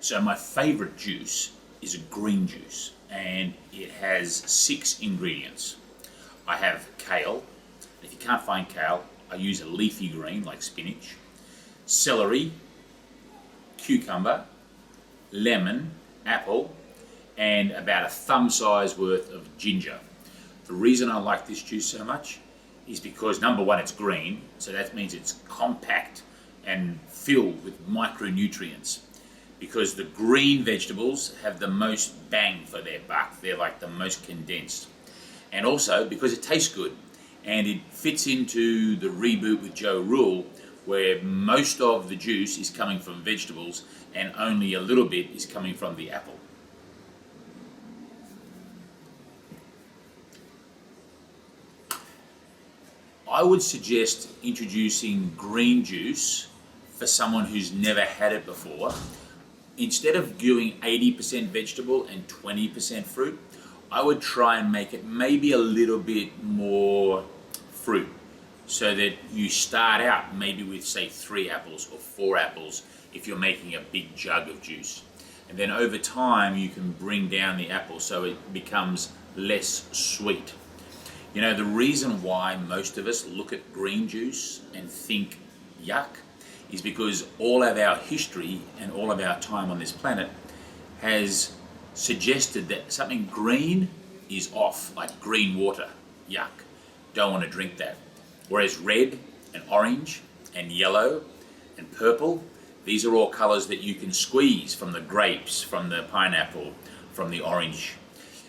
So my favorite juice is a green juice, and it has 6 ingredients. I have kale. If you can't find kale, I use a leafy green like spinach, celery, cucumber, lemon, apple, and about a thumb size worth of ginger. The reason I like this juice so much is because, number one, it's green, so that means it's compact and filled with micronutrients. Because the green vegetables have the most bang for their buck, they're like the most condensed. And also because it tastes good, and it fits into the reboot with Joe rule, where most of the juice is coming from vegetables and only a little bit is coming from the apple. I would suggest introducing green juice for someone who's never had it before. Instead of doing 80% vegetable and 20% fruit, I would try and make it maybe a little bit more fruit, so that you start out maybe with, say, 3 apples or 4 apples if you're making a big jug of juice. And then over time you can bring down the apple so it becomes less sweet. You know, the reason why most of us look at green juice and think yuck is because all of our history and all of our time on this planet has suggested that something green is off, like green water, yuck, don't want to drink that. Whereas red and orange and yellow and purple, these are all colors that you can squeeze from the grapes, from the pineapple, from the orange.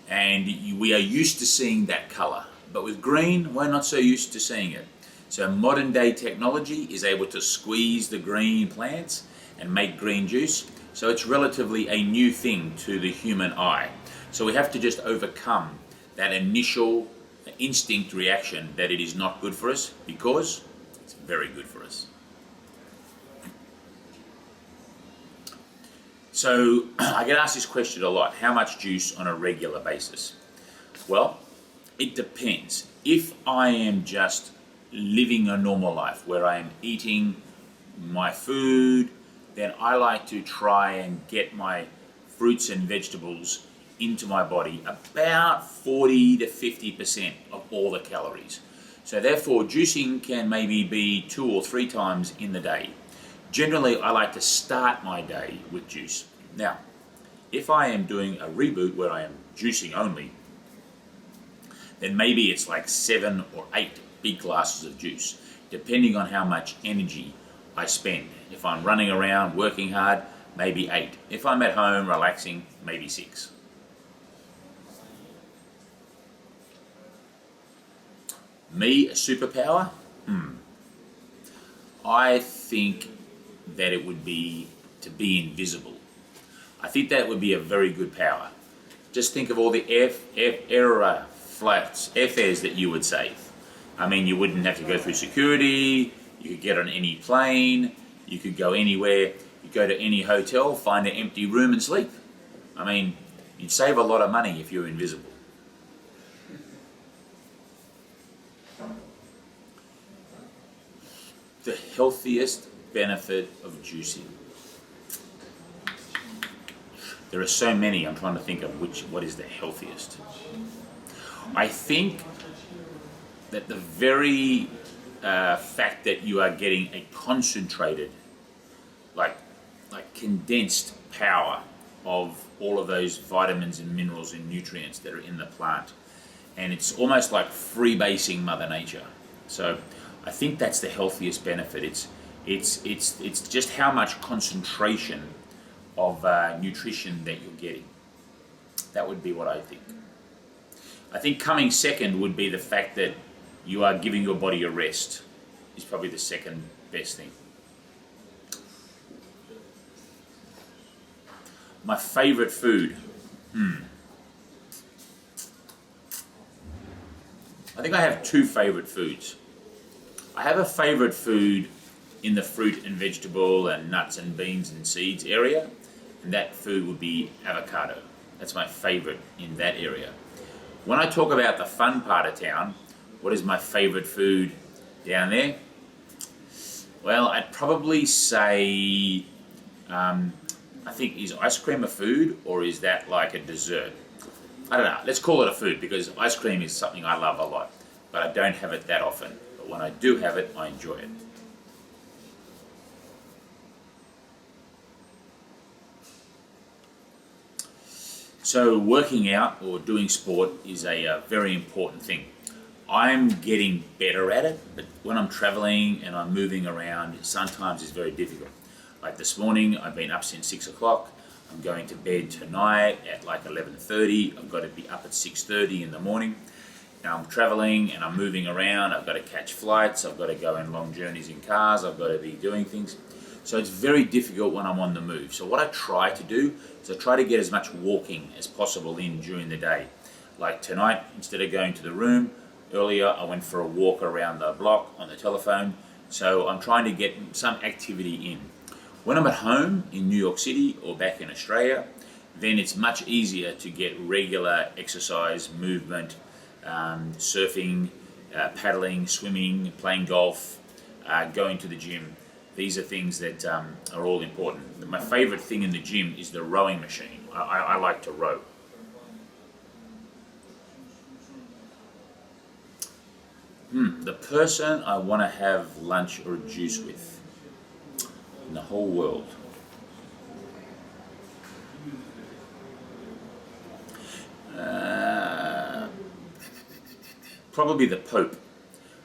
And we are used to seeing that color. But with green, we're not so used to seeing it. So modern day technology is able to squeeze the green plants and make green juice. So it's relatively a new thing to the human eye. So we have to just overcome that initial instinct reaction that it is not good for us, because it's very good for us. So I get asked this question a lot: how much juice on a regular basis? Well, it depends. If I am just living a normal life where I am eating my food, then I like to try and get my fruits and vegetables into my body about 40 to 50% of all the calories. So therefore, juicing can maybe be 2 or 3 times in the day. Generally, I like to start my day with juice. Now, if I am doing a reboot where I am juicing only, then maybe it's like 7 or 8 big glasses of juice, depending on how much energy I spend. If I'm running around, working hard, maybe 8. If I'm at home, relaxing, maybe 6. Me, a superpower? I think that it would be to be invisible. I think that would be a very good power. Just think of all the airfares that you would save. I mean, you wouldn't have to go through security, you could get on any plane, you could go anywhere, you go to any hotel, find an empty room and sleep. I mean, you'd save a lot of money if you're invisible. The healthiest benefit of juicing. There are so many, I'm trying to think of what is the healthiest. I think that the very fact that you are getting a concentrated, like condensed power of all of those vitamins and minerals and nutrients that are in the plant, and it's almost like freebasing Mother Nature. So I think that's the healthiest benefit. It's just how much concentration of nutrition that you're getting. That would be what I think. I think coming second would be the fact that you are giving your body a rest. Is probably the second best thing. My favorite food. I think I have 2 favorite foods. I have a favorite food in the fruit and vegetable and nuts and beans and seeds area, and that food would be avocado. That's my favorite in that area. When I talk about the fun part of town, what is my favorite food down there? Well, I'd probably say I think, is ice cream a food or is that like a dessert? I don't know. Let's call it a food because ice cream is something I love a lot, but I don't have it that often. But when I do have it, I enjoy it. So working out or doing sport is a very important thing. I'm getting better at it, but when I'm traveling and I'm moving around, sometimes it's very difficult. Like this morning, I've been up since 6 o'clock. I'm going to bed tonight at like 11:30. I've got to be up at 6:30 in the morning. Now I'm traveling and I'm moving around. I've got to catch flights. I've got to go on long journeys in cars. I've got to be doing things. So it's very difficult when I'm on the move. So what I try to do is I try to get as much walking as possible in during the day. Like tonight, instead of going to the room, earlier I went for a walk around the block on the telephone. So I'm trying to get some activity in. When I'm at home in New York City or back in Australia, then it's much easier to get regular exercise, movement, surfing, paddling, swimming, playing golf, going to the gym. These are things that are all important. My favorite thing in the gym is the rowing machine. I like to row. The person I want to have lunch or juice with in the whole world. Probably the Pope.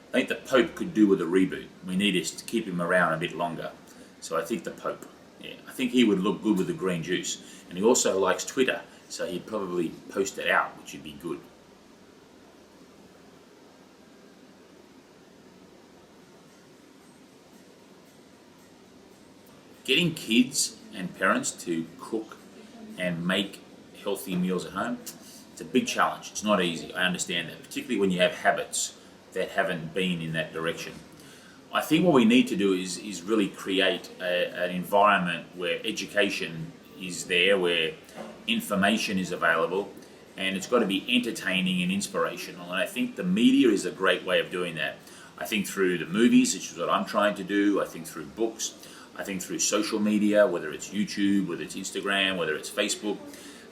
I think the Pope could do with a reboot. We need to keep him around a bit longer. So I think the Pope. Yeah, I think he would look good with the green juice. And he also likes Twitter, so he'd probably post it out, which would be good. Getting kids and parents to cook and make healthy meals at home, it's a big challenge. It's not easy. I understand that, particularly when you have habits that haven't been in that direction. I think what we need to do is really create an environment where education is there, where information is available, and it's got to be entertaining and inspirational. And I think the media is a great way of doing that. I think through the movies, which is what I'm trying to do. I think through books. I think through social media, whether it's YouTube, whether it's Instagram, whether it's Facebook.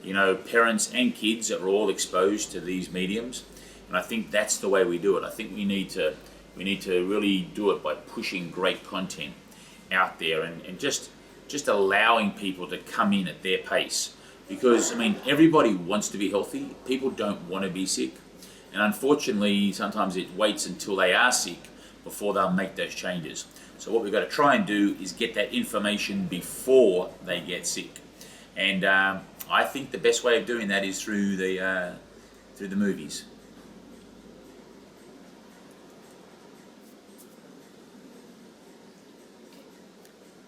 You know, parents and kids are all exposed to these mediums. And I think that's the way we do it. I think we need to really do it by pushing great content out there and just allowing people to come in at their pace. Because, I mean, everybody wants to be healthy. People don't want to be sick. And unfortunately, sometimes it waits until they are sick before they'll make those changes. So what we've got to try and do is get that information before they get sick. And I think the best way of doing that is through the movies.